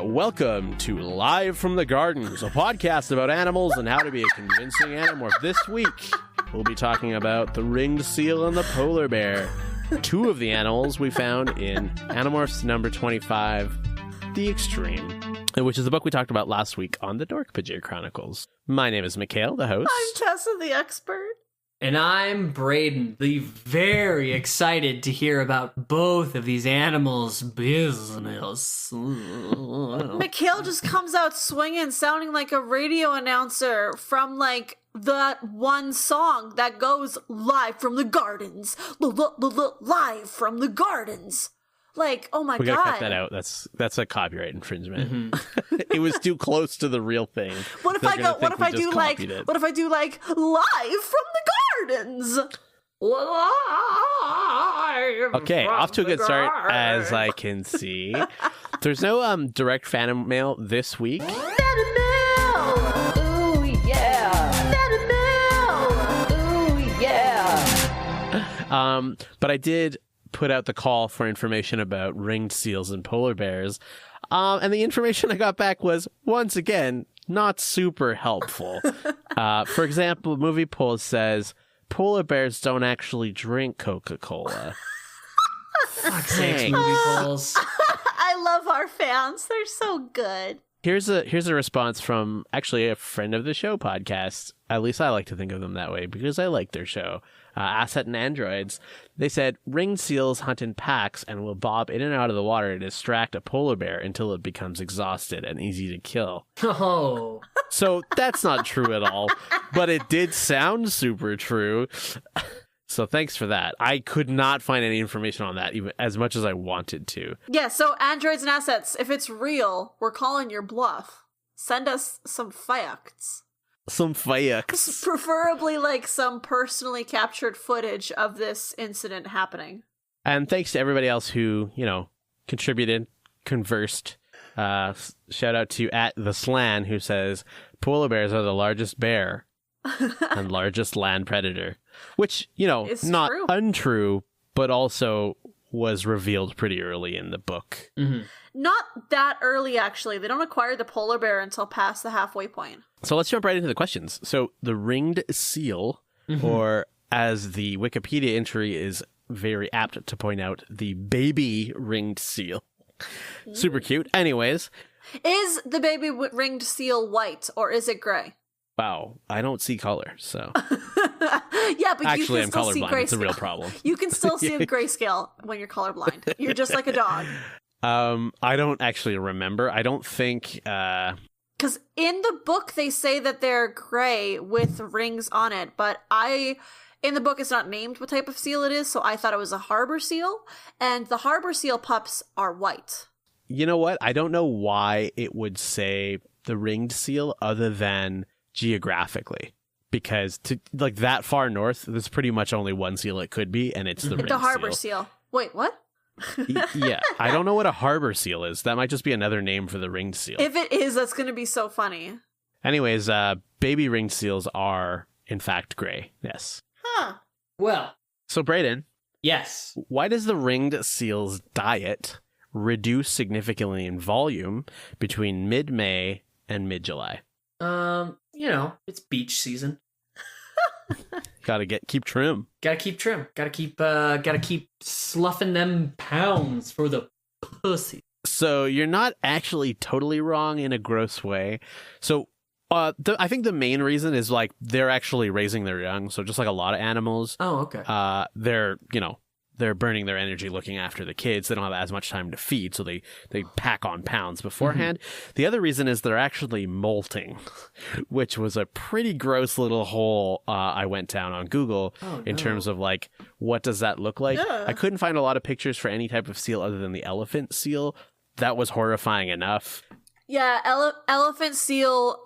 Welcome to Live from the Gardens, a podcast about animals and how to be a convincing animorph. This week, we'll be talking about the ringed seal and the polar bear, two of the animals we found in Animorphs number 25, The Extreme, which is the book we talked about last week on the Dork-Bajir Chronicles. My name is Mikhail, the host. I'm Tessa, the expert. And I'm Braden, the very excited to hear about both of these animals' business. Mikhail just comes out swinging, sounding like a radio announcer from, like, that one song that goes, live from the gardens. Live from the gardens. Like, oh my God. We gotta cut that out. That's a copyright infringement. Mm-hmm. It was too close to the real thing. What if I do live from the gardens? Live okay, off to a good start, as I can see. There's no direct fan mail this week. Fan mail! Ooh, yeah! Fan mail! Ooh, yeah! But I did put out the call for information about ringed seals and polar bears. And the information I got back was, once again, not super helpful. For example, Movie Poll says, polar bears don't actually drink Coca-Cola. Fuck's sakes, Movie Polls. I love our fans. They're so good. Here's a response from actually a friend of the show podcast. At least I like to think of them that way because I like their show. Asset and Androids. They said ringed seals hunt in packs and will bob in and out of the water to distract a polar bear until it becomes exhausted and easy to kill. Oh. So that's not true at all, but it did sound super true. So thanks for that. I could not find any information on that, even as much as I wanted to. Yeah, so Androids and Assets, if it's real, we're calling your bluff. Send us some facts. Some facts. Preferably like some personally captured footage of this incident happening. And thanks to everybody else who, contributed, conversed. Shout out to @theslan who says polar bears are the largest bear and largest land predator, which, it's not true. Untrue, but also was revealed pretty early in the book. Mm-hmm. Not that early, actually. They don't acquire the polar bear until past the halfway point. So let's jump right into the questions. So the ringed seal, or as the Wikipedia entry is very apt to point out, the baby ringed seal. Super cute. Anyways. Is the baby ringed seal white, or is it gray? Wow, I don't see color, so. Yeah, but actually, you can still see colorblind. grayscale. It's a real problem. You can still see a grayscale when you're colorblind. You're just like a dog. I don't actually remember. I don't think... Because in the book, they say that they're gray with rings on it, but in the book, it's not named what type of seal it is, so I thought it was a harbor seal, and the harbor seal pups are white. You know what? I don't know why it would say the ringed seal other than geographically, because that far north, there's pretty much only one seal it could be, and it's the ringed the harbor seal. Wait, what? Yeah, I don't know what a harbor seal is. That might just be another name for the ringed seal. If it is, that's going to be so funny. Anyways, baby ringed seals are, in fact, gray. Yes. Huh. Well. So, Brayden. Yes. Why does the ringed seal's diet reduce significantly in volume between mid-May and mid-July? It's beach season. Keep trim. Gotta keep trim. Gotta keep sloughing them pounds for the pussy. So you're not actually totally wrong in a gross way. So I think the main reason is they're actually raising their young. So just like a lot of animals. Oh, okay. They're burning their energy looking after the kids. They don't have as much time to feed, so they pack on pounds beforehand. Mm-hmm. The other reason is they're actually molting, which was a pretty gross little hole I went down on Google in terms of what does that look like? Yeah. I couldn't find a lot of pictures for any type of seal other than the elephant seal. That was horrifying enough. Yeah, elephant seal,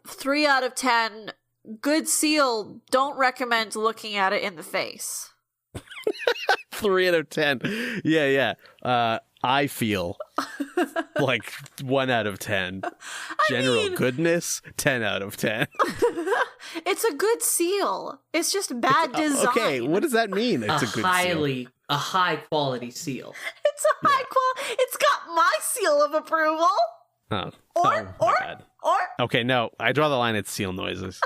3 out of 10. Good seal, don't recommend looking at it in the face. 3 out of 10. Yeah. I feel 1 out of 10. General goodness, 10 out of 10. It's a good seal. It's just bad design. Okay, what does that mean? It's a good seal. A high quality seal. It's a high quality. It's got seal of approval. Oh, My God. Okay, no, I draw the line at seal noises.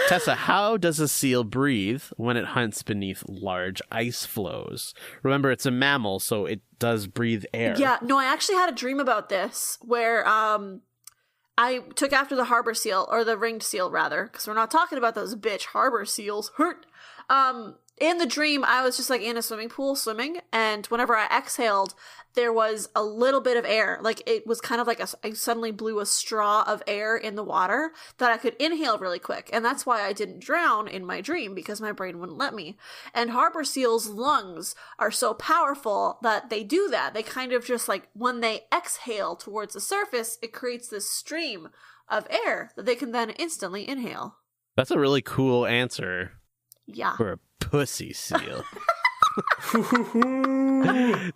Tessa, how does a seal breathe when it hunts beneath large ice floes? Remember, it's a mammal, so it does breathe air. Yeah, no, I actually had a dream about this where I took after the harbor seal, or the ringed seal, rather, because we're not talking about those bitch harbor seals. Hurt. In the dream, I was just like in a swimming pool swimming, and whenever I exhaled, there was a little bit of air. Like it was kind of like I suddenly blew a straw of air in the water that I could inhale really quick. And that's why I didn't drown in my dream, because my brain wouldn't let me. And harbor seals' lungs are so powerful that they do that. They kind of just like, when they exhale towards the surface, it creates this stream of air that they can then instantly inhale. That's a really cool answer. Yeah. For a pussy seal.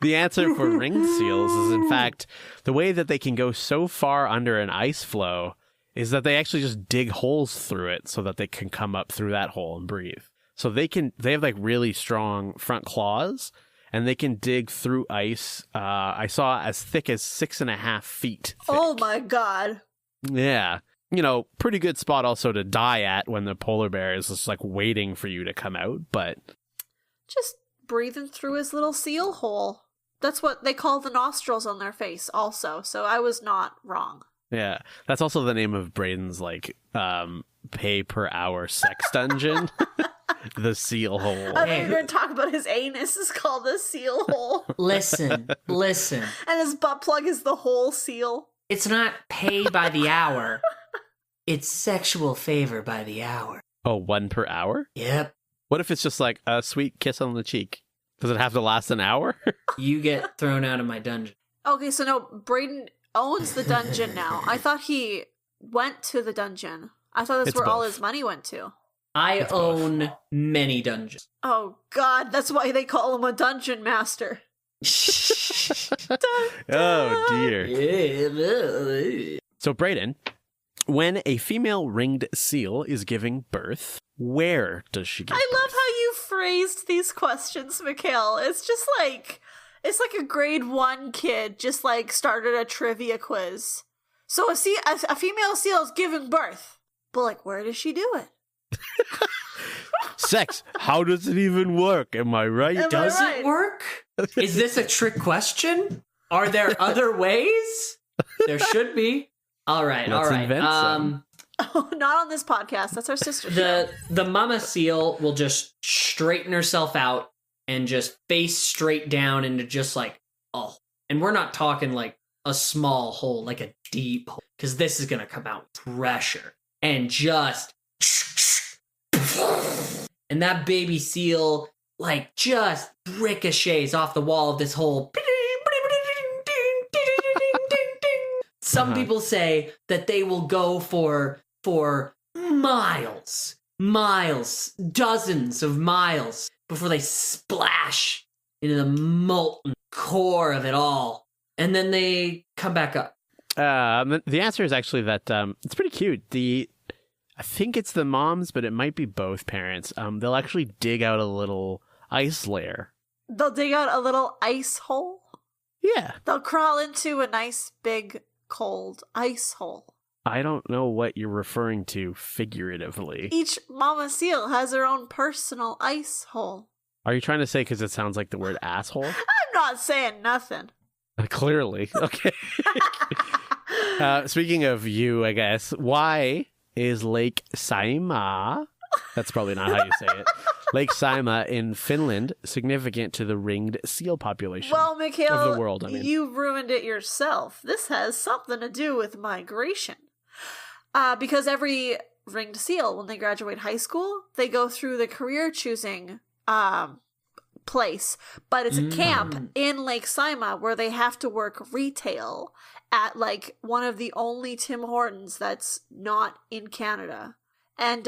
The answer for ringed seals is, in fact, the way that they can go so far under an ice floe is that they actually just dig holes through it so that they can come up through that hole and breathe. So they have like really strong front claws, and they can dig through ice. I saw as thick as 6.5 feet thick. Oh my God. Yeah. Pretty good spot also to die at when the polar bear is just like waiting for you to come out, but just breathing through his little seal hole. That's what they call the nostrils on their face also, so I was not wrong. Yeah, that's also the name of Braden's like pay per hour sex dungeon. The seal hole. I thought you were going to talk about his anus is called the seal hole. Listen. And his butt plug is the whole seal. It's not pay by the hour. It's sexual favor by the hour. Oh, 1 per hour? Yep. What if it's just like a sweet kiss on the cheek? Does it have to last an hour? You get thrown out of my dungeon. Okay, so no, Braden owns the dungeon now. I thought he went to the dungeon. I thought that's where all his money went to. I own many dungeons. Oh God, that's why they call him a dungeon master. Oh dear. So Braden, when a female ringed seal is giving birth, where does she give birth? I love how you phrased these questions, Mikhail. It's just like, it's like a grade 1 kid just like started a trivia quiz. So a female seal is giving birth, but like, where does she do it? Sex. How does it even work? Am I right? Does it work? Is this a trick question? Are there other ways? There should be. All right. Let's invent some. Oh, not on this podcast. That's our sister show. The mama seal will just straighten herself out and just face straight down into just like, oh. And we're not talking like a small hole, like a deep hole, because this is going to come out with pressure. And just... And that baby seal, like, just ricochets off the wall of this hole. Some people say that they will go for miles, dozens of miles before they splash into the molten core of it all. And then they come back up. The answer is actually that it's pretty cute. I think it's the moms, but it might be both parents. They'll actually dig out a little ice layer. They'll dig out a little ice hole? Yeah. They'll crawl into a nice, big, cold ice hole. I don't know what you're referring to figuratively. Each mama seal has her own personal ice hole. Are you trying to say because it sounds like the word asshole? I'm not saying nothing. Clearly. Okay. Speaking of you, I guess, why is Lake Saimaa, that's probably not how you say it, Lake Saimaa in Finland significant to the ringed seal population? Well, Mikhail, of the world, I mean. You ruined it yourself. This has something to do with migration. Because every ringed seal, when they graduate high school, they go through the career choosing place. But it's a camp in Lake Saimaa where they have to work retail at like one of the only Tim Hortons that's not in Canada. And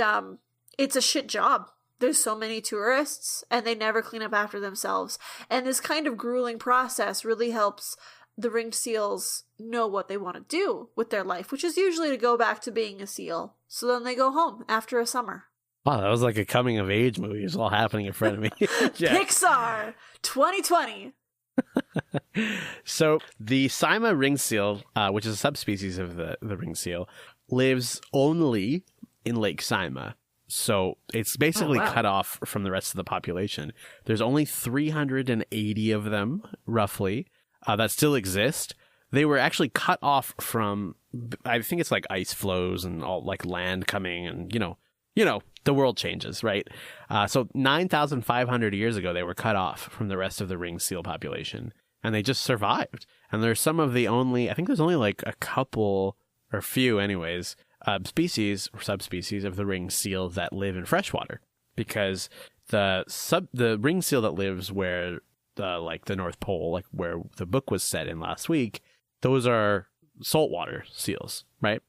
it's a shit job. There's so many tourists and they never clean up after themselves. And this kind of grueling process really helps the ringed seals know what they want to do with their life, which is usually to go back to being a seal. So then they go home after a summer. Wow, that was like a coming of age movie. It's all happening in front of me. Pixar 2020. So the Sima ring seal, which is a subspecies of the ring seal, lives only in Lake Sima. So it's basically cut off from the rest of the population. There's only 380 of them, roughly, that still exist. They were actually cut off from, I think it's like ice flows and all like land coming and, you know, the world changes, right? So 9,500 years ago, they were cut off from the rest of the ring seal population and they just survived. And there's some of the only, I think there's only like a couple or few anyways, species or subspecies of the ring seal that live in freshwater, because the ring seal that lives where the North Pole, like where the book was set in last week, those are saltwater seals, right?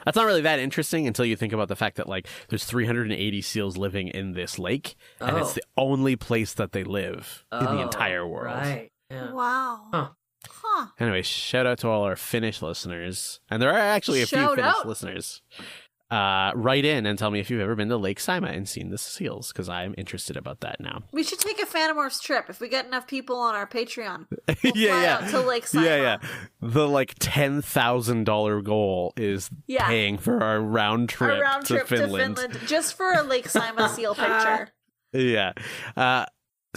That's not really that interesting until you think about the fact that like there's 380 seals living in this lake, and it's the only place that they live in the entire world. Right. Yeah. Wow. Huh. Anyway, shout out to all our Finnish listeners. And there are actually a few Finnish listeners. Write in and tell me if you've ever been to Lake Sima and seen the seals, because I'm interested about that now. We should take a Animorphs trip if we get enough people on our Patreon. We'll fly out to Lake Sima. Yeah. The like $10,000 goal is paying for our round trip, to Finland. Just for a Lake Sima seal picture. Yeah.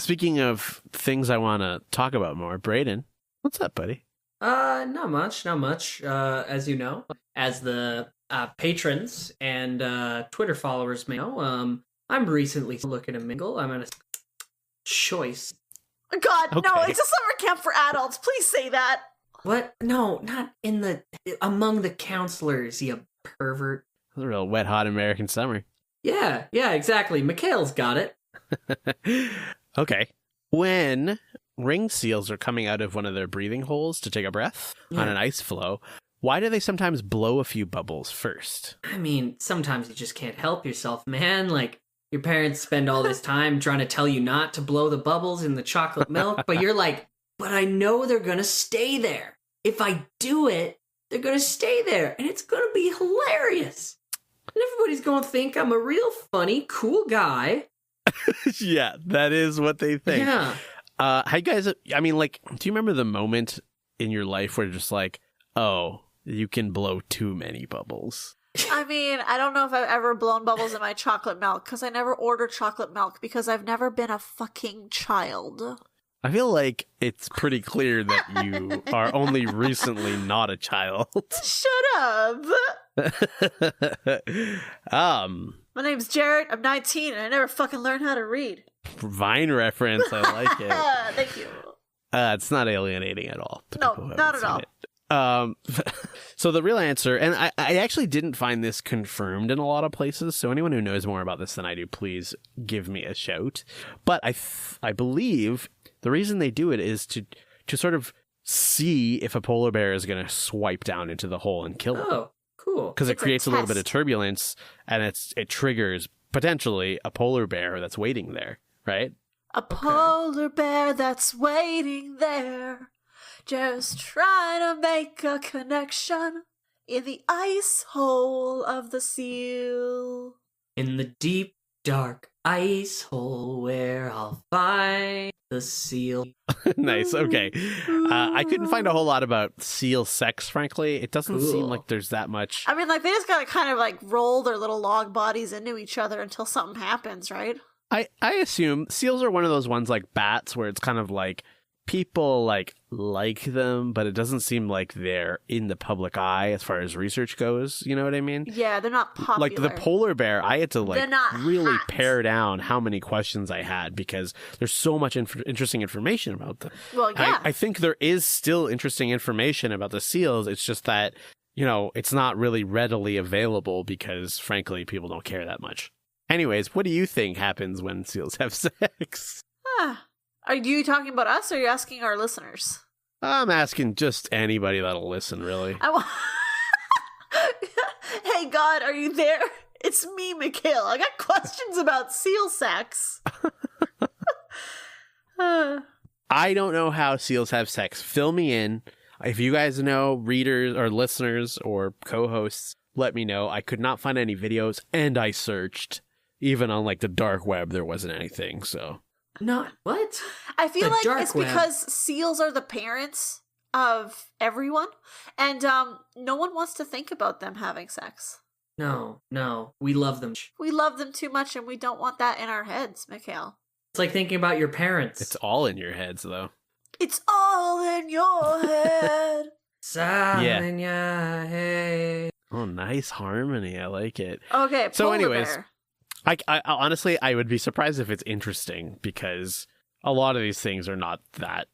Speaking of things I want to talk about more, Brayden, what's up, buddy? Not much. As you know, as the patrons and Twitter followers may know, I'm recently looking to mingle. I'm in a choice. God, no, it's a summer camp for adults. Please say that. What? No, not among the counselors, you pervert. It's a real wet, hot American summer. Yeah, exactly. Mikhail's got it. Okay. When ring seals are coming out of one of their breathing holes to take a breath on an ice floe, why do they sometimes blow a few bubbles first? I mean, sometimes you just can't help yourself, man. Like, your parents spend all this time trying to tell you not to blow the bubbles in the chocolate milk, but you're like, but I know they're gonna stay there. If I do it, they're gonna stay there, and it's gonna be hilarious. And everybody's gonna think I'm a real funny, cool guy. Yeah, that is what they think. Yeah. How you guys, I mean, like, do you remember the moment in your life where you're just like, oh, you can blow too many bubbles? I mean, I don't know if I've ever blown bubbles in my chocolate milk, because I never order chocolate milk, because I've never been a fucking child. I feel like it's pretty clear that you are only recently not a child. Shut up! My name's Jared, I'm 19, and I never fucking learned how to read. Vine reference, I like it. Thank you. It's not alienating at all. No, not at all. So the real answer, and I actually didn't find this confirmed in a lot of places, so anyone who knows more about this than I do, please give me a shout. But I believe the reason they do it is to sort of see if a polar bear is going to swipe down into the hole and kill them. Oh, cool. Because it creates a little bit of turbulence, and it triggers potentially a polar bear that's waiting there, right? A polar bear that's waiting there, just trying to make a connection in the ice hole of the seal. In the deep, dark ice hole where I'll find the seal. Nice, okay. I couldn't find a whole lot about seal sex, frankly. It doesn't seem like there's that much. I mean, like, they just gotta kind of, like, roll their little log bodies into each other until something happens, right? I assume seals are one of those ones like bats where it's kind of like people like them, but it doesn't seem like they're in the public eye as far as research goes. You know what I mean? Yeah, they're not popular. Like the polar bear, I had to like really hot. pare down how many questions I had because there's so much interesting information about them. Well, yeah. I think there is still interesting information about the seals. It's just that, you know, it's not really readily available because, frankly, people don't care that much. Anyways, what do you think happens when seals have sex? Are you talking about us or are you asking our listeners? I'm asking just anybody that'll listen, really. Hey, God, are you there? It's me, Mikhail. I got questions about seal sex. I don't know how seals have sex. Fill me in. If you guys know, readers or listeners or co-hosts, let me know. I could not find any videos, and I searched. Even on, like, the dark web, there wasn't anything, so No, what? I feel The like dark it's web. because seals are the parents of everyone, and no one wants to think about them having sex. No, we love them. We love them too much, and we don't want that in our heads, Mikhail. It's like thinking about your parents. It's all in your heads, though. It's all in your head. It's all in your head. Oh, nice harmony. I like it. Okay, So polar anyways, bear. I honestly, I would be surprised if it's interesting because a lot of these things are not that.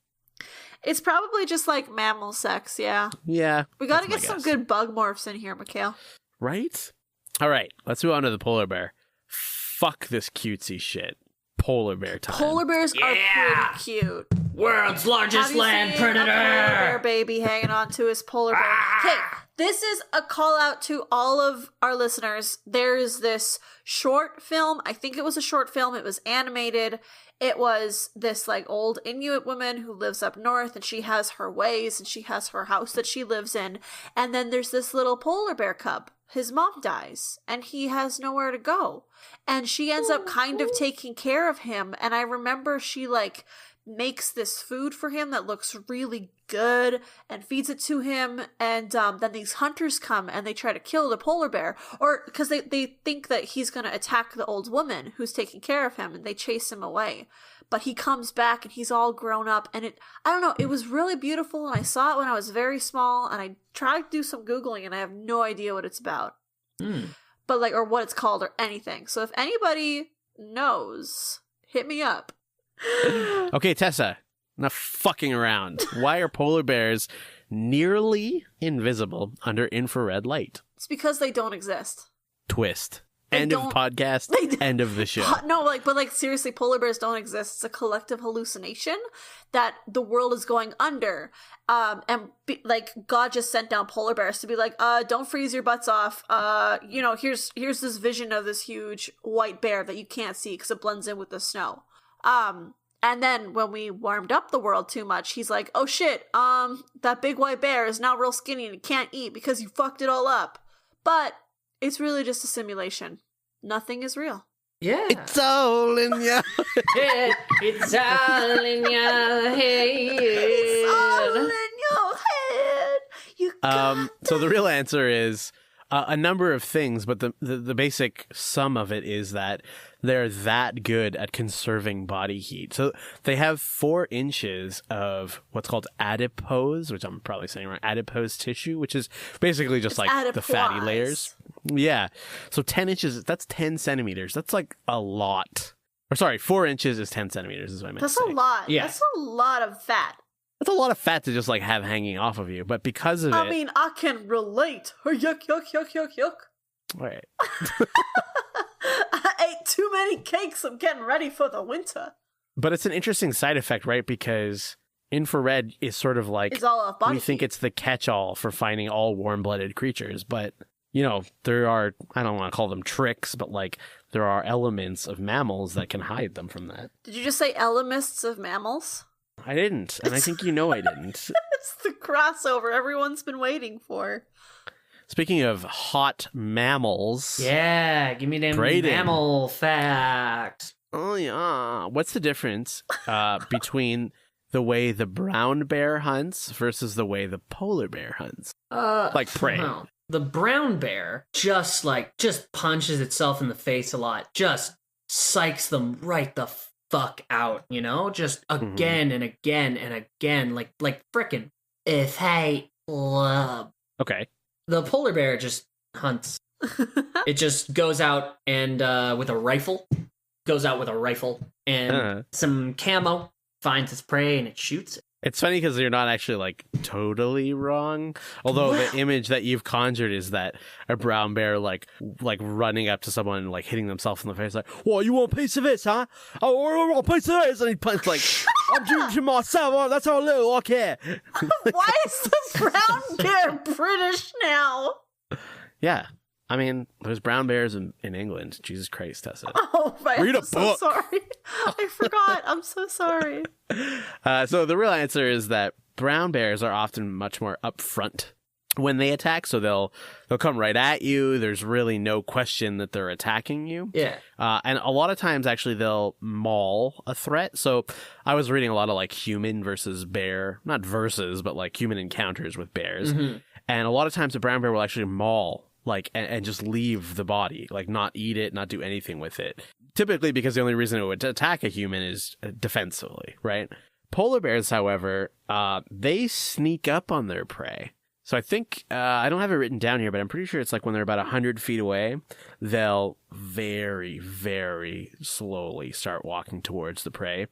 It's probably just like mammal sex, yeah. Yeah. We gotta that's get my some guess. good bug morphs in here, Mikhail. Right? All right. Let's move on to the polar bear. Fuck this cutesy shit. Polar bear time. Polar bears are pretty cute. World's largest Have you land seen predator. a polar bear baby hanging on to his polar bear? Okay, this is a call out to all of our listeners. There is this short film. I think it was a short film. It was animated. It was this like old Inuit woman who lives up north, and she has her ways, and she has her house that she lives in. And then there's this little polar bear cub. His mom dies, and he has nowhere to go. And she ends up kind of taking care of him. And I remember she like makes this food for him that looks really good and feeds it to him, and then these hunters come and they try to kill the polar bear, or because they think that he's going to attack the old woman who's taking care of him, and they chase him away. But he comes back and he's all grown up, and I don't know, it was really beautiful, and I saw it when I was very small, and I tried to do some Googling, and I have no idea what it's about. But like, or what it's called or anything. So if anybody knows, hit me up. Okay, Tessa. Not fucking around. Why are polar bears nearly invisible under infrared light? It's because they don't exist. Twist. They End of don't- podcast. End of the show. No, but seriously, polar bears don't exist. It's a collective hallucination that the world is going under. God just sent down polar bears to be like, don't freeze your butts off. Here's this vision of this huge white bear that you can't see because it blends in with the snow. And then when we warmed up the world too much, he's like, oh shit, that big white bear is now real skinny and it can't eat because you fucked it all up. But it's really just a simulation. Nothing is real. Yeah. It's all in your head. It's all in your head. It's all in your head. You got So the real answer is a number of things, but the basic sum of it is that they're that good at conserving body heat. So they have 4 inches of what's called adipose, which I'm probably saying wrong, adipose tissue, which is basically just like the fatty adipose. layers. Yeah. So 10 inches, that's 10 centimeters. That's like a lot. Or sorry, 4 inches is 10 centimeters is what I meant That's to say. a lot. Yeah. That's a lot of fat. That's a lot of fat to just like have hanging off of you. But because of I mean, I can relate. Yuck, yuck, yuck, yuck, yuck. all right. I ate too many cakes. I'm getting ready for the winter. But it's an interesting side effect, right? Because infrared is sort of like, It's all off body we think heat. it's the catch-all for finding all warm-blooded creatures. But, there are, I don't want to call them tricks, but like there are elements of mammals that can hide them from that. Did you just say elements of mammals? I didn't. And I think you know I didn't. It's the crossover everyone's been waiting for. Speaking of hot mammals. Yeah, give me them Braden. mammal facts. Oh, yeah. What's the difference between the way the brown bear hunts versus the way the polar bear hunts? Like prey. Well, the brown bear just punches itself in the face a lot. Just psychs them right the fuck out, Just again and again and again. Like frickin' if hey love. Okay. The polar bear just hunts. It just goes out and with a rifle. And some camo, finds its prey and it shoots it. It's funny because you're not actually like totally wrong. Although the image that you've conjured is that a brown bear like running up to someone and like hitting themselves in the face like, "What, you want a piece of this, huh? Oh, I want a piece of this," and he punches like, "I'm doing it to myself. Oh, that's how I look. I care." Why is the brown bear British now? Yeah. I mean, there's brown bears in England. Jesus Christ, Tessa. Oh, right. Read a I'm so book. sorry. I forgot. I'm so sorry. So the real answer is that brown bears are often much more upfront when they attack, so they'll come right at you. There's really no question that they're attacking you. Yeah. And a lot of times, actually, they'll maul a threat. So I was reading a lot of like human versus bear, not versus, but like human encounters with bears. Mm-hmm. And a lot of times, a brown bear will actually maul like and just leave the body, like not eat it, not do anything with it. Typically, because the only reason it would attack a human is defensively, right? Polar bears, however, they sneak up on their prey. So I think, I don't have it written down here, but I'm pretty sure it's like when they're about 100 feet away, they'll very, very slowly start walking towards the prey.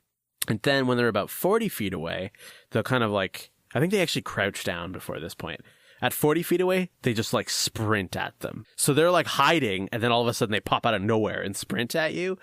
And then when they're about 40 feet away, they'll kind of like, I think they actually crouch down before this point. At 40 feet away, they just like sprint at them. So they're like hiding, and then all of a sudden they pop out of nowhere and sprint at you.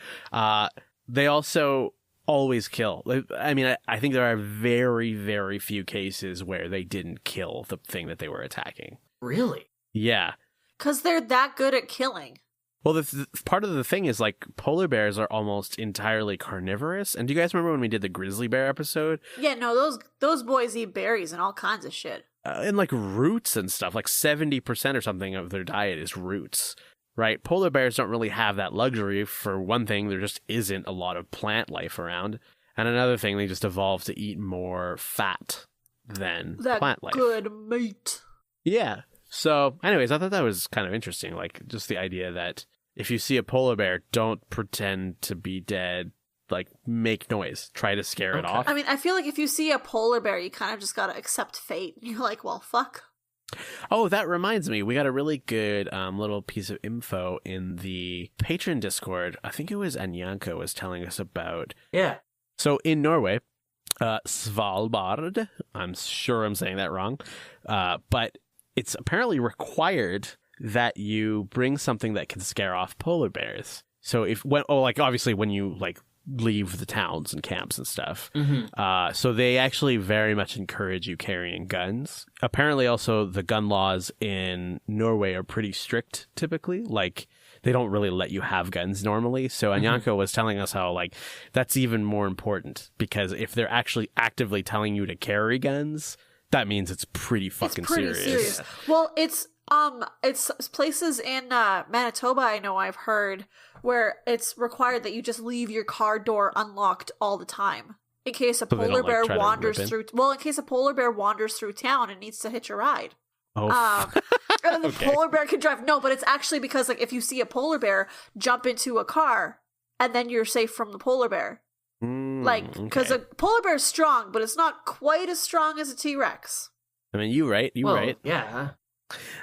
They also always kill. I mean, I think there are very, very few cases where they didn't kill the thing that they were attacking. Really? Yeah. Because they're that good at killing. Well, the part of the thing is, like, polar bears are almost entirely carnivorous. And do you guys remember when we did the grizzly bear episode? Yeah, no, those boys eat berries and all kinds of shit. And, like, roots and stuff. Like, 70% or something of their diet is roots. Right? Polar bears don't really have that luxury. For one thing, there just isn't a lot of plant life around. And another thing, they just evolved to eat more fat than plant life. Good meat. Yeah. So, anyways, I thought that was kind of interesting. Like, just the idea that if you see a polar bear, don't pretend to be dead. Like, make noise. Try to scare it off. I mean, I feel like if you see a polar bear, you kind of just gotta accept fate. You're like, well, fuck. Oh, that reminds me. We got a really good little piece of info in the patron Discord. I think it was Anyanka was telling us about. Yeah. So in Norway, Svalbard, I'm sure I'm saying that wrong, but it's apparently required that you bring something that can scare off polar bears. So obviously when you like leave the towns and camps and stuff. Mm-hmm. So they actually very much encourage you carrying guns. Apparently also the gun laws in Norway are pretty strict typically. Like they don't really let you have guns normally. So Anyanka was telling us how like that's even more important because if they're actually actively telling you to carry guns, that means it's pretty fucking serious. Well, it's places in Manitoba, I know I've heard, where it's required that you just leave your car door unlocked all the time in case a polar bear wanders through. Well, in case a polar bear wanders through town and needs to hitch a ride. Oh, the polar bear can drive. No, but it's actually because like if you see a polar bear, jump into a car, and then you're safe from the polar bear. Because a polar bear is strong, but it's not quite as strong as a T-Rex. I mean, you right. Yeah.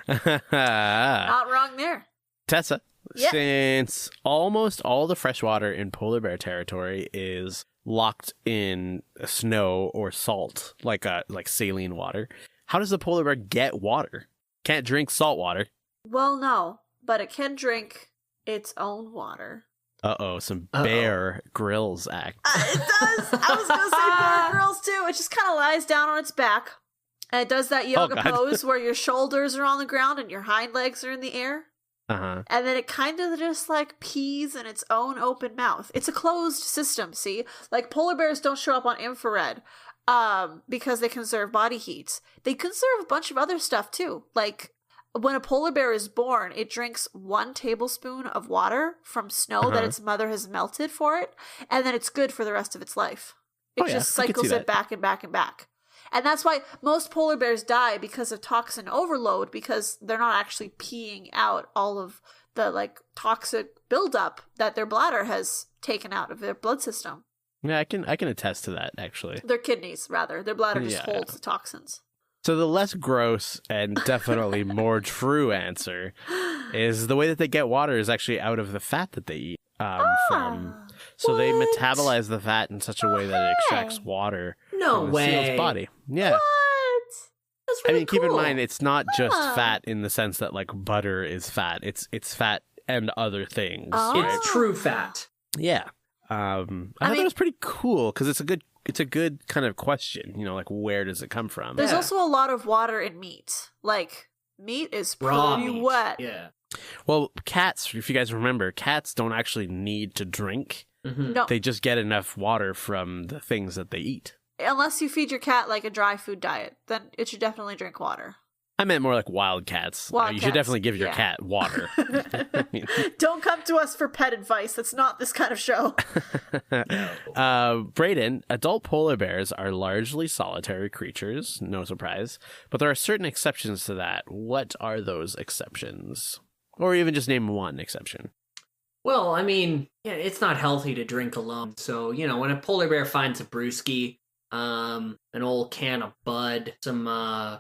Not wrong there. Tessa, yeah. Since almost all the freshwater in polar bear territory is locked in snow or salt, like saline water, how does the polar bear get water? Can't drink salt water. Well, no, but it can drink its own water. Some Bear Grylls act. It does. I was going to say Bear Grylls too. It just kind of lies down on its back. And it does that yoga pose where your shoulders are on the ground and your hind legs are in the air. Uh-huh. And then it kind of just like pees in its own open mouth. It's a closed system, see? Like polar bears don't show up on infrared because they conserve body heat. They conserve a bunch of other stuff too. Like when a polar bear is born, it drinks 1 tablespoon of water from snow that its mother has melted for it, and then it's good for the rest of its life. It just cycles it back and back and back. And that's why most polar bears die because of toxin overload, because they're not actually peeing out all of the like toxic buildup that their bladder has taken out of their blood system. Yeah, I can attest to that, actually. Their kidneys, rather. Their bladder just holds the toxins. So the less gross and definitely more true answer is the way that they get water is actually out of the fat that they eat. So they metabolize the fat in such a way that it extracts water from the seal's body. Yeah. What? That's really keep in mind, it's not just fat in the sense that like butter is fat. It's fat and other things. Right? It's true fat. Yeah. I thought that was pretty cool because it's a good kind of question, like where does it come from? There's also a lot of water in meat. Like meat is pretty wet. Yeah. Well, cats, if you guys remember, cats don't actually need to drink. Mm-hmm. No. They just get enough water from the things that they eat. Unless you feed your cat like a dry food diet, then it should definitely drink water. I meant more like wildcats. You should definitely give your cat water. I mean, don't come to us for pet advice. That's not this kind of show. Brayden, adult polar bears are largely solitary creatures, no surprise, but there are certain exceptions to that. What are those exceptions? Or even just name one exception. Well, I mean, yeah, it's not healthy to drink alone. So, when a polar bear finds a brewski, an old can of Bud, some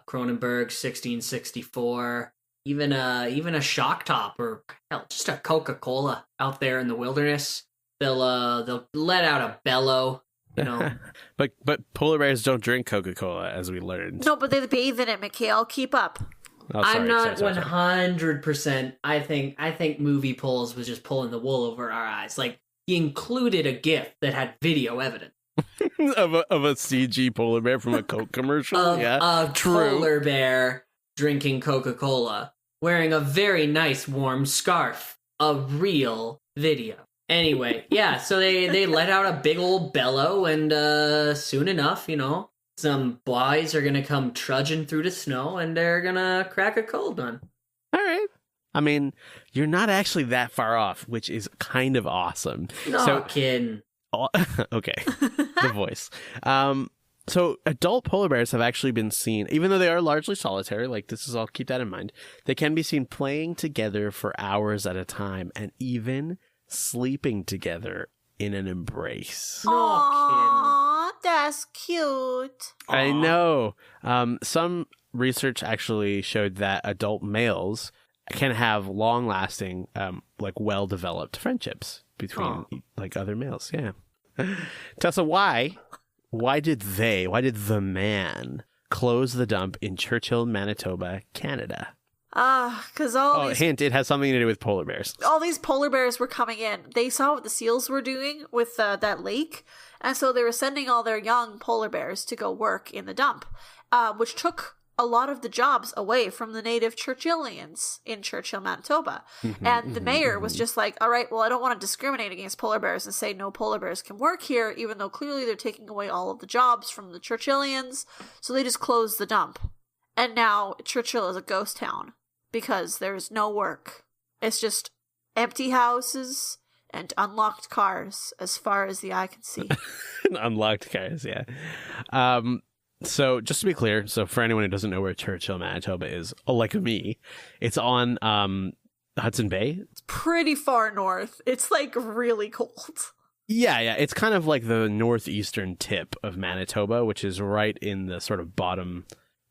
Kronenberg 1664, even a shock top, or hell, just a Coca-Cola out there in the wilderness, they'll let out a bellow. But polar bears don't drink Coca-Cola, as we learned. No, but they bathe in it, Mikhail. Keep up. Oh, sorry, I'm not sorry. 100%. I think Movie Polls was just pulling the wool over our eyes. Like, he included a GIF that had video evidence of a CG polar bear from a Coke commercial. of a true. polar bear drinking Coca-Cola, wearing a very nice warm scarf. A real video. Anyway, yeah. So they let out a big old bellow, and soon enough, some boys are gonna come trudging through the snow, and they're gonna crack a cold one. All right. I mean, you're not actually that far off, which is kind of awesome. No kidding. Okay, the voice. So adult polar bears have actually been seen, even though they are largely solitary, I'll keep that in mind, they can be seen playing together for hours at a time and even sleeping together in an embrace. Aww, that's cute. I know. Some research actually showed that adult males can have long-lasting, well-developed friendships between other males. Yeah. Tessa, why did the man close the dump in Churchill, Manitoba, Canada? Because hint, it has something to do with polar bears. All these polar bears were coming in. They saw what the seals were doing with that lake, and so they were sending all their young polar bears to go work in the dump, which took a lot of the jobs away from the native Churchillians in Churchill, Manitoba. And the mayor was just like, all right, well, I don't want to discriminate against polar bears and say no polar bears can work here, even though clearly they're taking away all of the jobs from the Churchillians. So they just closed the dump. And now Churchill is a ghost town because there's no work. It's just empty houses and unlocked cars as far as the eye can see. Unlocked cars, yeah. So just to be clear, so for anyone who doesn't know where Churchill, Manitoba is, like me, it's on Hudson Bay. It's pretty far north. It's really cold. Yeah. It's kind of like the northeastern tip of Manitoba, which is right in the sort of bottom,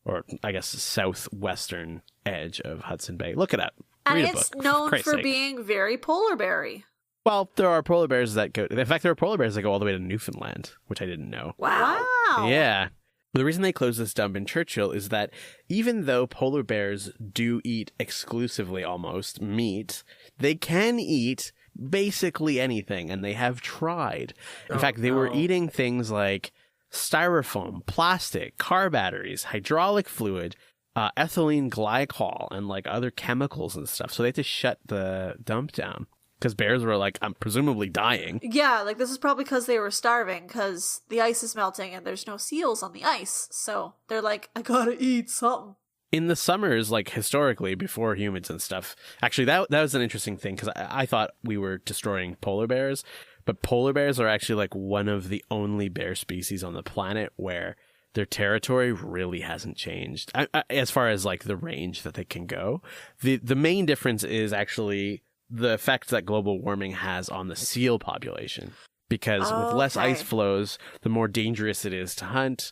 or I guess southwestern edge of Hudson Bay. Look it up. And Read it's a book, known for sake. being very polar bear-y. Well, there are polar bears that go... In fact, there are polar bears that go all the way to Newfoundland, which I didn't know. Wow. Yeah. The reason they closed this dump in Churchill is that even though polar bears do eat exclusively almost meat, they can eat basically anything, and they have tried. In fact, they were eating things like styrofoam, plastic, car batteries, hydraulic fluid, ethylene glycol, and other chemicals and stuff. So they had to shut the dump down. Because bears were presumably dying. Yeah, this is probably because they were starving, because the ice is melting and there's no seals on the ice. So they're like, I gotta eat something. In the summers, historically, before humans and stuff, actually, that was an interesting thing, because I thought we were destroying polar bears, but polar bears are actually one of the only bear species on the planet where their territory really hasn't changed. As far as the range that they can go. The main difference is actually the effect that global warming has on the seal population, because with less ice flows, the more dangerous it is to hunt,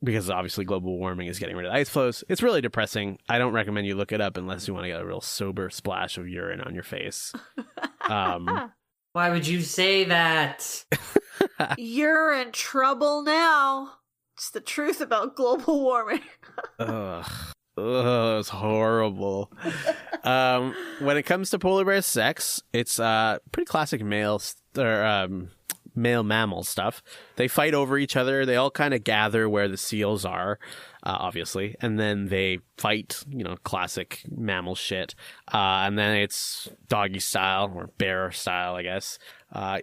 because obviously global warming is getting rid of the ice flows. It's really depressing. I don't recommend you look it up unless you want to get a real sober splash of urine on your face. Why would you say that? You're in trouble now. It's the truth about global warming. Ugh, it's horrible. When it comes to polar bear sex, it's pretty classic male mammal stuff. They fight over each other. They all kind of gather where the seals are, obviously, and then they fight. Classic mammal shit. And then it's doggy style or bear style, I guess. I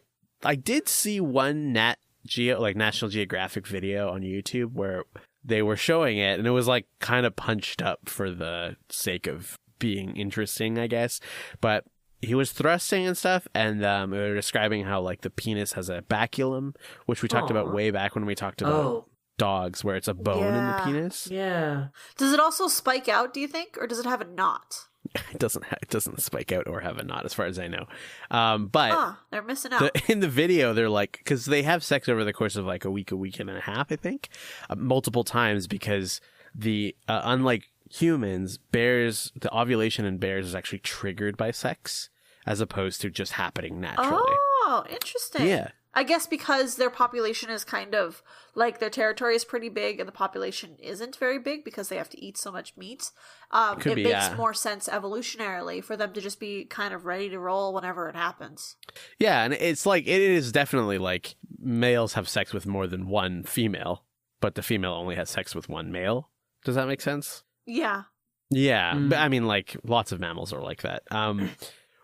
did see one National Geographic video on YouTube where they were showing it, and it was like kind of punched up for the sake of being interesting, I guess. But he was thrusting and stuff, and we were describing how like the penis has a baculum, which we talked about way back when we talked about dogs, where it's a bone in the penis. Yeah. Does it also spike out, do you think, or does it have a knot? It doesn't spike out or have a knot, as far as I know. But they're missing out. In the video, they're like, because they have sex over the course of like a week and a half, I think, multiple times, because the unlike humans, bears, the ovulation in bears is actually triggered by sex as opposed to just happening naturally. Oh, interesting. Yeah. I guess because their population is kind of like their territory is pretty big and the population isn't very big because they have to eat so much meat. It makes more sense evolutionarily for them to just be kind of ready to roll whenever it happens. Yeah, and it's like, it is definitely like males have sex with more than one female, but the female only has sex with one male. Does that make sense? Yeah. Yeah, but I mean, like, lots of mammals are like that.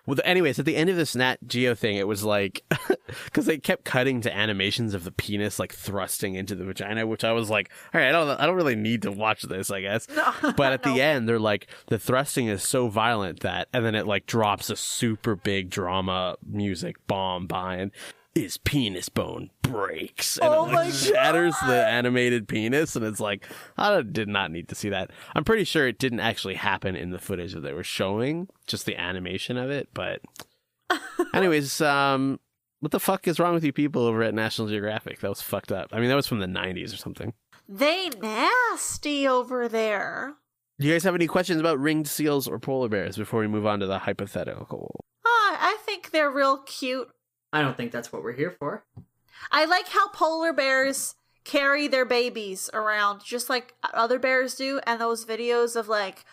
Well, anyways, at the end of this Nat Geo thing, it was like, because they kept cutting to animations of the penis like thrusting into the vagina, which I was like, all right, I don't really need to watch this, I guess. No, but at the end, they're like, the thrusting is so violent that, and then it like drops a super big drama music bomb by, and his penis bone breaks, and it like shatters the animated penis, and it's like, I did not need to see that. I'm pretty sure it didn't actually happen in the footage that they were showing, just the animation of it. But anyways, what the fuck is wrong with you people over at National Geographic? That was fucked up. I mean, that was from the 90s or something. They nasty over there. Do you guys have any questions about ringed seals or polar bears before we move on to the hypothetical? I think they're real cute. I don't think that's what we're here for. I like how polar bears carry their babies around just like other bears do, and those videos of like,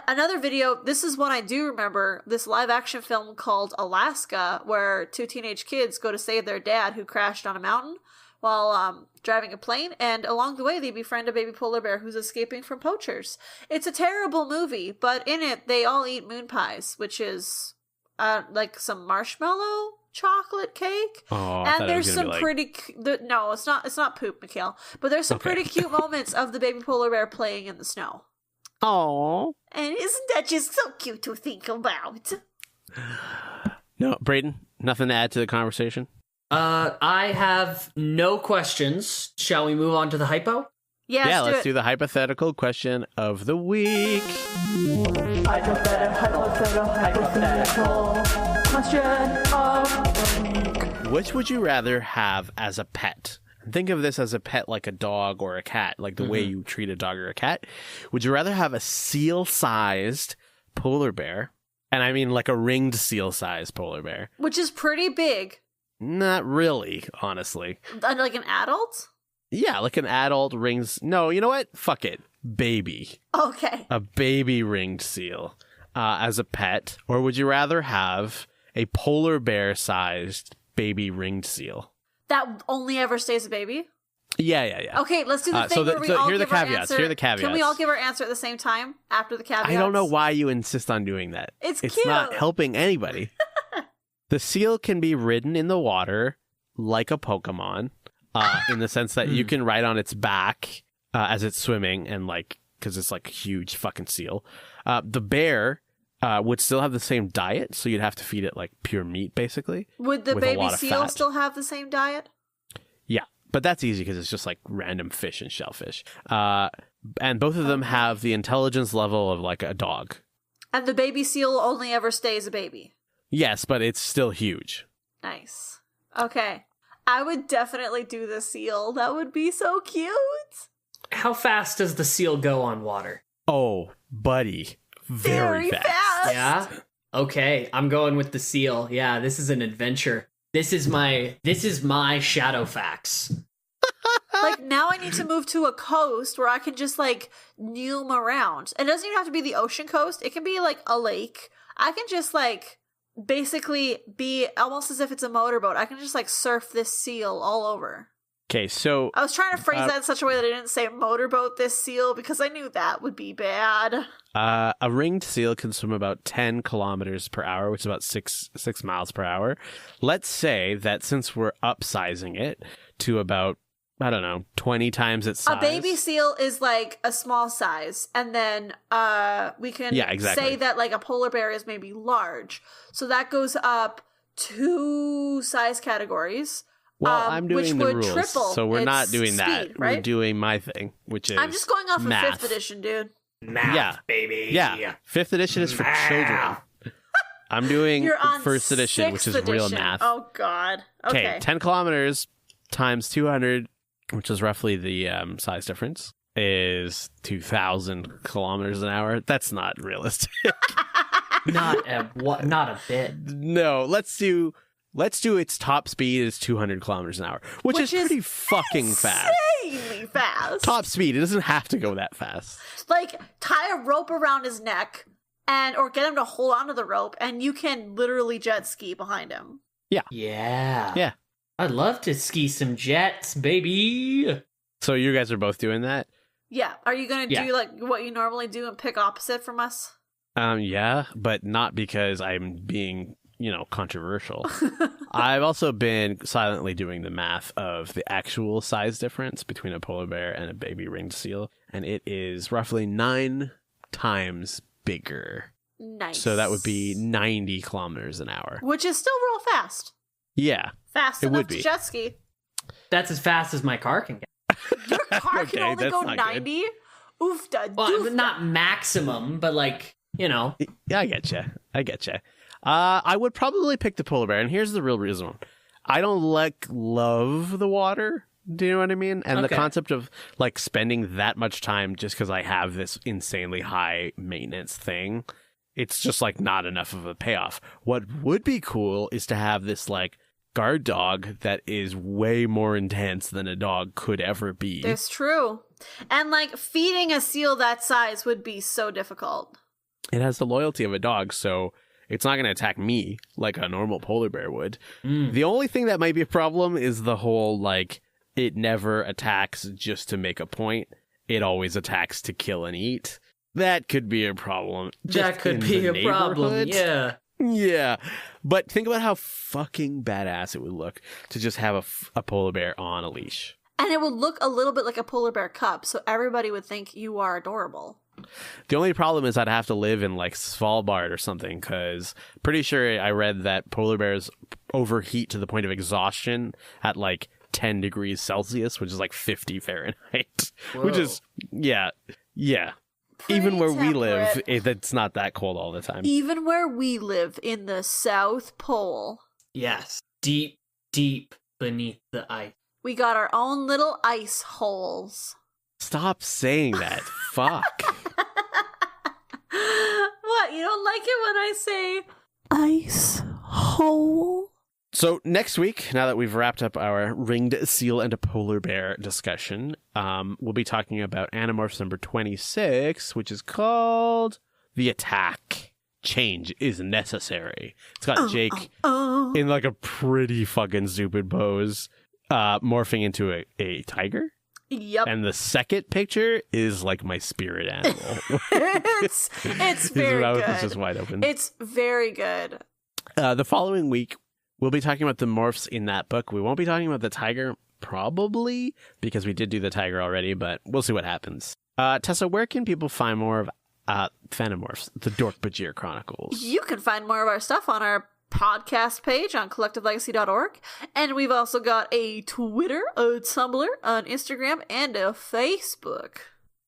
another video, this is one I do remember, this live action film called Alaska, where two teenage kids go to save their dad who crashed on a mountain while driving a plane, and along the way they befriend a baby polar bear who's escaping from poachers. It's a terrible movie, but in it they all eat moon pies, which is like some marshmallow chocolate cake. And there's some pretty no, it's not poop, Mikhail, but there's some pretty cute moments of the baby polar bear playing in the snow. Oh, and isn't that just so cute to think about? No, Brayden, nothing to add to the conversation? I have no questions. Shall we move on to the hypo? Yeah, let's do the hypothetical question of the week. Hypothetical question of the week. Which would you rather have as a pet? Think of this as a pet like a dog or a cat, like the way you treat a dog or a cat. Would you rather have a seal-sized polar bear? And I mean like a ringed seal-sized polar bear. Which is pretty big. Not really, honestly. Like an adult? Yeah, like an adult rings. No, you know what? Fuck it. Baby. Okay. A baby ringed seal as a pet. Or would you rather have a polar bear sized baby ringed seal? That only ever stays a baby? Yeah. Okay, let's do the thing where we all here are the give our caveats. answer. Here are the caveats. Can we all give our answer at the same time after the caveats? I don't know why you insist on doing that. It's cute. It's not helping anybody. The seal can be ridden in the water like a Pokemon. In the sense that you can ride on its back as it's swimming, and like, because it's like a huge fucking seal. The bear would still have the same diet, so you'd have to feed it like pure meat, basically. Would the baby seal still have the same diet? Yeah, but that's easy because it's just like random fish and shellfish. And both of them have the intelligence level of like a dog. And the baby seal only ever stays a baby? Yes, but it's still huge. Nice. Okay. I would definitely do the seal. That would be so cute. How fast does the seal go on water? Oh, buddy. Very fast. Yeah? Okay, I'm going with the seal. Yeah, this is an adventure. This is my shadow facts. Like, now I need to move to a coast where I can just, like, noom around. It doesn't even have to be the ocean coast. It can be, like, a lake. I can just, like, basically be almost as if it's a motorboat. I can just, like, surf this seal all over. Okay, so... I was trying to phrase that in such a way that I didn't say motorboat this seal, because I knew that would be bad. A ringed seal can swim about 10 kilometers per hour, which is about 6 miles per hour. Let's say that since we're upsizing it to about I don't know, 20 times its size. A baby seal is like a small size, and then we can say that like a polar bear is maybe large. So that goes up 2 size categories. Well, I'm doing the rules, triple so we're not doing speed, that. Right? We're doing my thing, which is I'm just going off math. of 5th edition, dude. Math, baby. Yeah, 5th edition is for children. I'm doing You're on 1st edition, which is real math. Oh, God. Okay. 10 kilometers times 200, which is roughly the size difference, is 2,000 kilometers an hour. That's not realistic. Not a bit. No, let's do its top speed is 200 kilometers an hour, which is pretty fucking fast. Insanely fast. Top speed. It doesn't have to go that fast. Like, tie a rope around his neck or get him to hold onto the rope, and you can literally jet ski behind him. Yeah. Yeah. I'd love to ski some jets, baby. So you guys are both doing that? Yeah. Are you going to do like what you normally do and pick opposite from us? Yeah, but not because I'm being, controversial. I've also been silently doing the math of the actual size difference between a polar bear and a baby ringed seal, and it is roughly 9 times bigger. Nice. So that would be 90 kilometers an hour. Which is still real fast. Yeah. Fast enough to jet ski. That's as fast as my car can get. Your car can only go 90? Oofda. Well, not maximum, but like, Yeah, I getcha. I would probably pick the polar bear, and here's the real reason. I don't love the water. Do you know what I mean? And the concept of like spending that much time just because I have this insanely high maintenance thing, it's just like not enough of a payoff. What would be cool is to have this like guard dog that is way more intense than a dog could ever be. It's true. And like feeding a seal that size would be so difficult. It has the loyalty of a dog, so it's not going to attack me like a normal polar bear would. The only thing that might be a problem is the whole like it never attacks just to make a point. It always attacks to kill and eat. That could be a problem. That could be a problem, yeah. Yeah. But think about how fucking badass it would look to just have a polar bear on a leash. And it would look a little bit like a polar bear cub, so everybody would think you are adorable. The only problem is I'd have to live in like Svalbard or something, because pretty sure I read that polar bears overheat to the point of exhaustion at like 10 degrees Celsius, which is like 50 Fahrenheit. Whoa. Which is, yeah. Pretty even where we live, temperate. it's not that cold all the time. Even where we live in the South Pole. Yes. Deep, deep beneath the ice. We got our own little ice holes. Stop saying that. Fuck. What? You don't like it when I say ice hole? So next week, now that we've wrapped up our ringed seal and a polar bear discussion, we'll be talking about Animorphs number 26, which is called The Attack. Change is necessary. It's got Jake in like a pretty fucking stupid pose, morphing into a tiger. Yep. And the second picture is like my spirit animal. it's very good. It's just wide open. It's very good. The following week, we'll be talking about the morphs in that book. We won't be talking about the tiger, probably, because we did do the tiger already, but we'll see what happens. Tessa, where can people find more of Animorphs, the Dork-Bajir Chronicles? You can find more of our stuff on our podcast page on collectivelegacy.org, and we've also got a Twitter, a Tumblr, an Instagram, and a Facebook.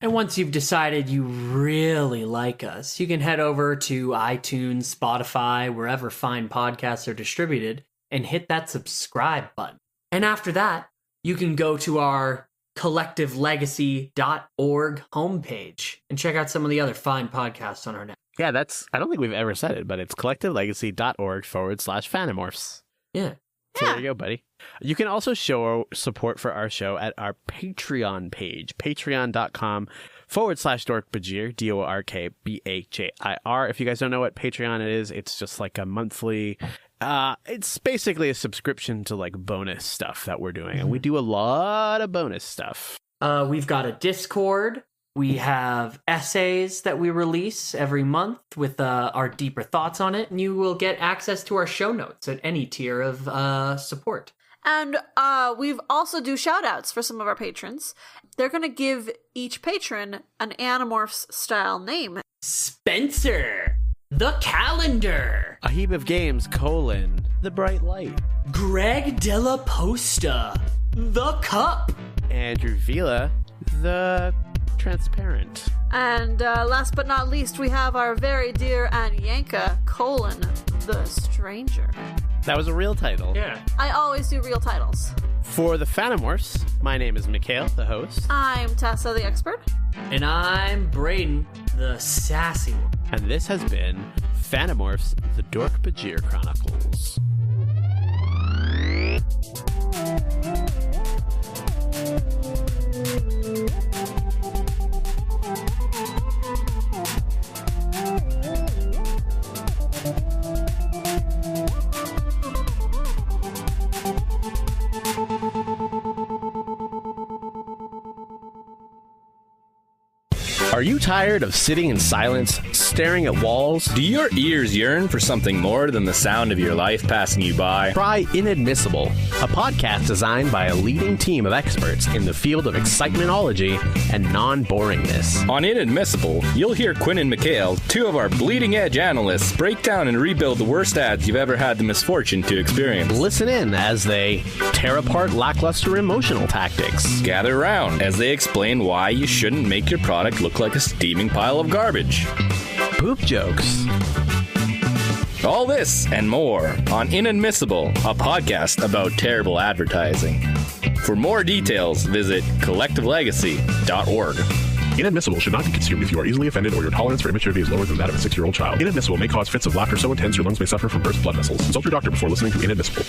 And once you've decided you really like us, you can head over to iTunes, Spotify, wherever fine podcasts are distributed, and hit that subscribe button. And after that, you can go to our collectivelegacy.org homepage and check out some of the other fine podcasts on our network. Yeah, I don't think we've ever said it, but it's collectivelegacy.org/Fanimorphs. Yeah. So there you go, buddy. You can also show support for our show at our Patreon page, patreon.com/Dork-Bajir, DORKBAJIR. If you guys don't know what Patreon is, it's just like a monthly, it's basically a subscription to like bonus stuff that we're doing. And we do a lot of bonus stuff. We've got a Discord. We have essays that we release every month with our deeper thoughts on it, and you will get access to our show notes at any tier of support. And we've also do shout outs for some of our patrons. They're going to give each patron an Animorphs style name. Spencer, the calendar. A heap of games, the bright light. Greg Della Posta, the cup. Andrew Vila, the transparent. And last but not least, we have our very dear Anyanka, the stranger. That was a real title. Yeah. I always do real titles. For the Phantomorphs, my name is Mikhail, the host. I'm Tessa, the expert. And I'm Braden, the sassy one. And this has been Phantomorphs, the Dork-Bajir Chronicles. Are you tired of sitting in silence, staring at walls? Do your ears yearn for something more than the sound of your life passing you by? Try Inadmissible, a podcast designed by a leading team of experts in the field of excitementology and non-boringness. On Inadmissible, you'll hear Quinn and Mikhail, two of our bleeding-edge analysts, break down and rebuild the worst ads you've ever had the misfortune to experience. Listen in as they tear apart lackluster emotional tactics. Gather round as they explain why you shouldn't make your product look like a steaming pile of garbage. Poop jokes. All this and more on Inadmissible, a podcast about terrible advertising. For more details, visit collectivelegacy.org. Inadmissible should not be consumed if you are easily offended or your tolerance for immaturity is lower than that of a 6-year-old child. Inadmissible may cause fits of laughter so intense your lungs may suffer from burst blood vessels. Consult your doctor before listening to Inadmissible.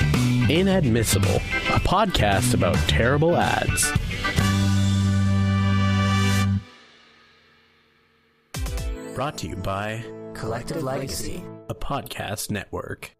Inadmissible, a podcast about terrible ads. Brought to you by Collective Legacy, a podcast network.